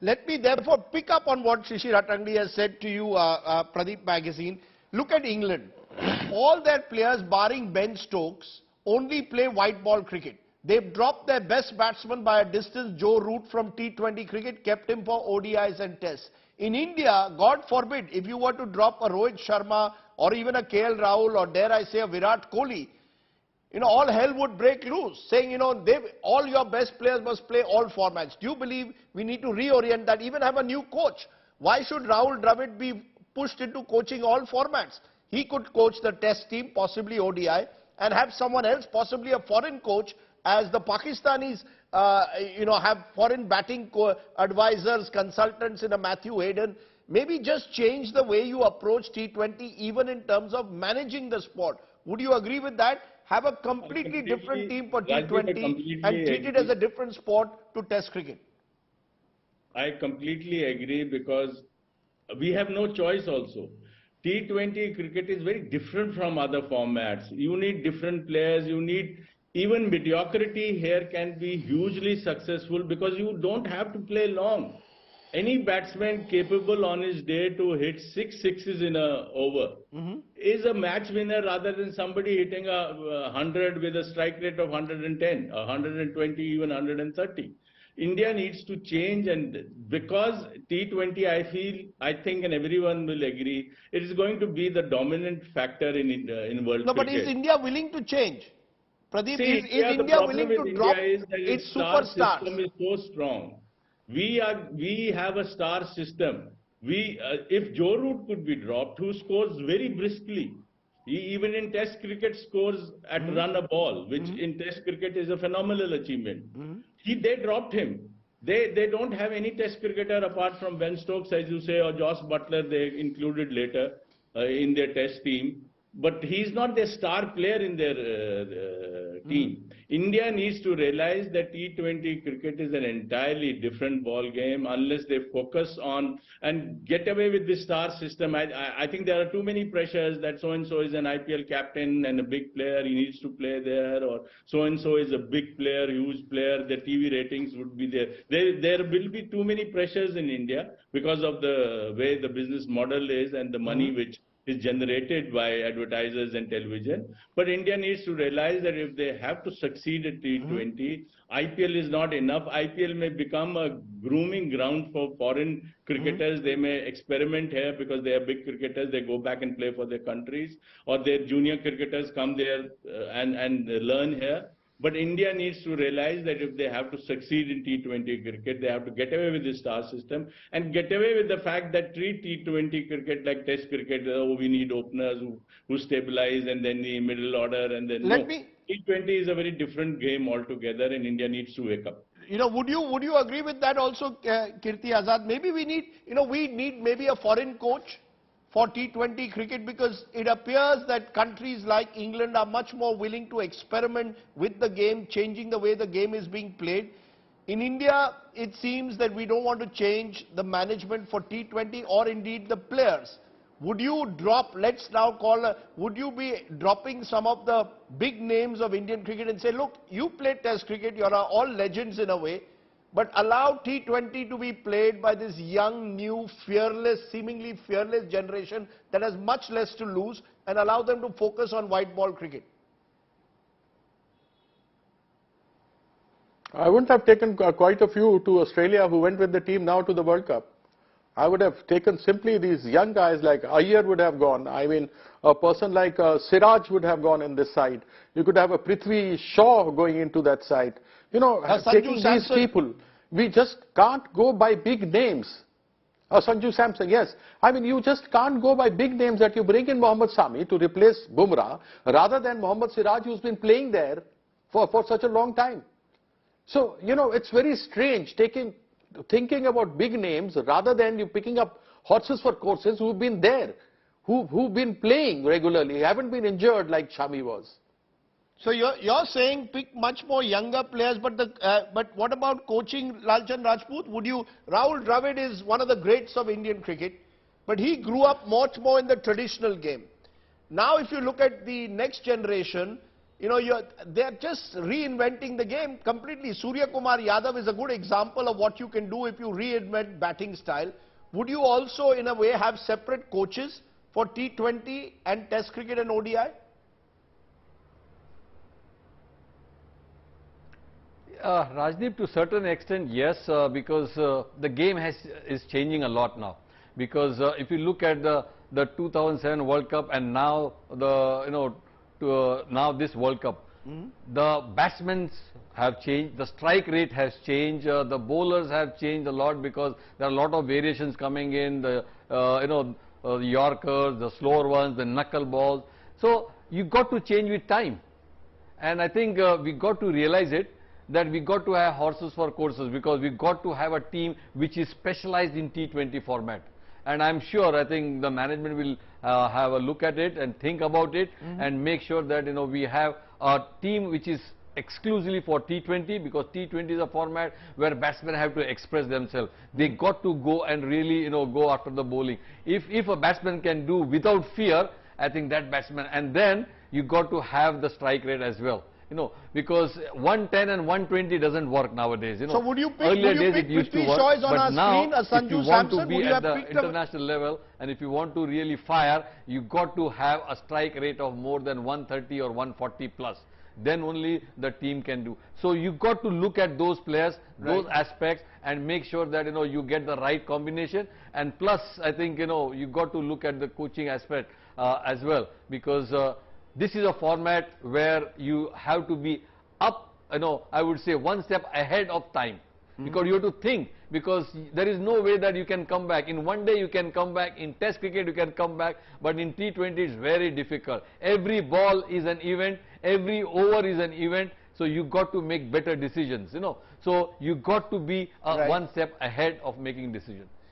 let me therefore pick up on what Shishir Attangdi has said to you, Pradeep Magazine. Look at England. All their players, barring Ben Stokes, only play white ball cricket. They've dropped their best batsman by a distance. Joe Root from T20 cricket, kept him for ODIs and tests. In India, God forbid, if you were to drop a Rohit Sharma or even a KL Rahul or dare I say a Virat Kohli, all hell would break loose, saying, all your best players must play all formats. Do you believe we need to reorient that, even have a new coach? Why should Rahul Dravid be pushed into coaching all formats? He could coach the test team, possibly ODI, and have someone else, possibly a foreign coach, as the Pakistanis, have foreign batting advisors, consultants in a Matthew Hayden. Maybe just change the way you approach T20, even in terms of managing the sport. Would you agree with that? Have a completely different team for T20 and treat it as a different sport to Test cricket. I completely agree, because we have no choice also. T20 cricket is very different from other formats. You need different players, you need even mediocrity here can be hugely successful because you don't have to play long. Any batsman capable on his day to hit 6 sixes in a over is a match winner rather than somebody hitting 100 with a strike rate of 110, 120, even 130. India needs to change, and because T20, I think, and everyone will agree, it is going to be the dominant factor in world cricket. No, but is India willing to change? Pradeep, See, is India willing to drop its superstars? The system is so strong. We have a star system. If Joe Root could be dropped, who scores very briskly, he even in Test cricket scores at run a ball, which in Test cricket is a phenomenal achievement. They dropped him. They don't have any Test cricketer apart from Ben Stokes, as you say, or Josh Butler. They included later in their Test team. But he's not the star player in their team. India needs to realize that T20 cricket is an entirely different ball game unless they focus on and get away with the star system. I think there are too many pressures that so-and-so is an IPL captain and a big player, he needs to play there, or so-and-so is a big player, huge player, the TV ratings would be there. There will be too many pressures in India because of the way the business model is and the money which is generated by advertisers and television. But India needs to realize that if they have to succeed at T20, IPL is not enough. IPL may become a grooming ground for foreign cricketers. They may experiment here because they are big cricketers. They go back and play for their countries, or their junior cricketers come there and learn here. But India needs to realize that if they have to succeed in T20 cricket, they have to get away with the star system and get away with the fact that treat T20 cricket like Test cricket. Oh, we need openers who stabilize, and then the middle order, and then T20 is a very different game altogether, and India needs to wake up. Would you agree with that also, Kirti Azad? Maybe we need maybe a foreign coach for T20 cricket, because it appears that countries like England are much more willing to experiment with the game, changing the way the game is being played. In India, it seems that we don't want to change the management for T20 or indeed the players. Would you would you be dropping some of the big names of Indian cricket and say, look, you play Test cricket, you're all legends in a way, but allow T20 to be played by this young, new, seemingly fearless generation that has much less to lose, and allow them to focus on white ball cricket? I wouldn't have taken quite a few to Australia who went with the team now to the World Cup. I would have taken simply these young guys like Iyer would have gone. I mean, a person like Siraj would have gone in this side. You could have a Prithvi Shaw going into that side. Taking these people. We just can't go by big names. Sanju Samson, yes. I mean, you just can't go by big names that you bring in Mohammad Sami to replace Bumrah rather than Mohammad Siraj, who's been playing there for such a long time. So, it's very strange thinking about big names rather than you picking up horses for courses who've been there, who've been playing regularly, haven't been injured like Shami was. So you're saying pick much more younger players, but what about coaching Lalchand Rajput? Rahul Dravid is one of the greats of Indian cricket, but he grew up much more in the traditional game. Now if you look at the next generation, You know, they're just reinventing the game completely. Surya Kumar Yadav is a good example of what you can do if you reinvent batting style. Would you also, in a way, have separate coaches for T20 and Test cricket and ODI? Rajdeep, to a certain extent, yes, because the game is changing a lot now. Because if you look at the 2007 World Cup and now now this World Cup, the batsmen have changed, the strike rate has changed, the bowlers have changed a lot because there are a lot of variations coming in, the Yorkers, the slower ones, the knuckle balls. So you got to change with time, and I think we got to realize it, that we got to have horses for courses, because we got to have a team which is specialized in T20 format. And I'm sure, I think the management will have a look at it and think about it and make sure that we have a team which is exclusively for T20, because T20 is a format where batsmen have to express themselves. They got to go and really go after the bowling. If a batsman can do without fear, I think that batsman, and then you got to have the strike rate as well. Because 110 and 120 doesn't work nowadays. So would you pick, earlier would you days pick it used to Prithvi work, Shaw's on but our now screen, a if Sanju you want Samson, to be would you at have the picked him? international level, and if you want to really fire, you got to have a strike rate of more than 130 or 140 plus. Then only the team can do. So you got to look at those players, those aspects, and make sure that you get the right combination. And plus, I think you got to look at the coaching aspect as well, because this is a format where you have to be up, I would say one step ahead of time, because you have to think, because there is no way that you can come back. In one day you can come back, in Test cricket you can come back, but in T20 it's very difficult. Every ball is an event, every over is an event, so you got to make better decisions, So you got to be one step ahead of making decisions.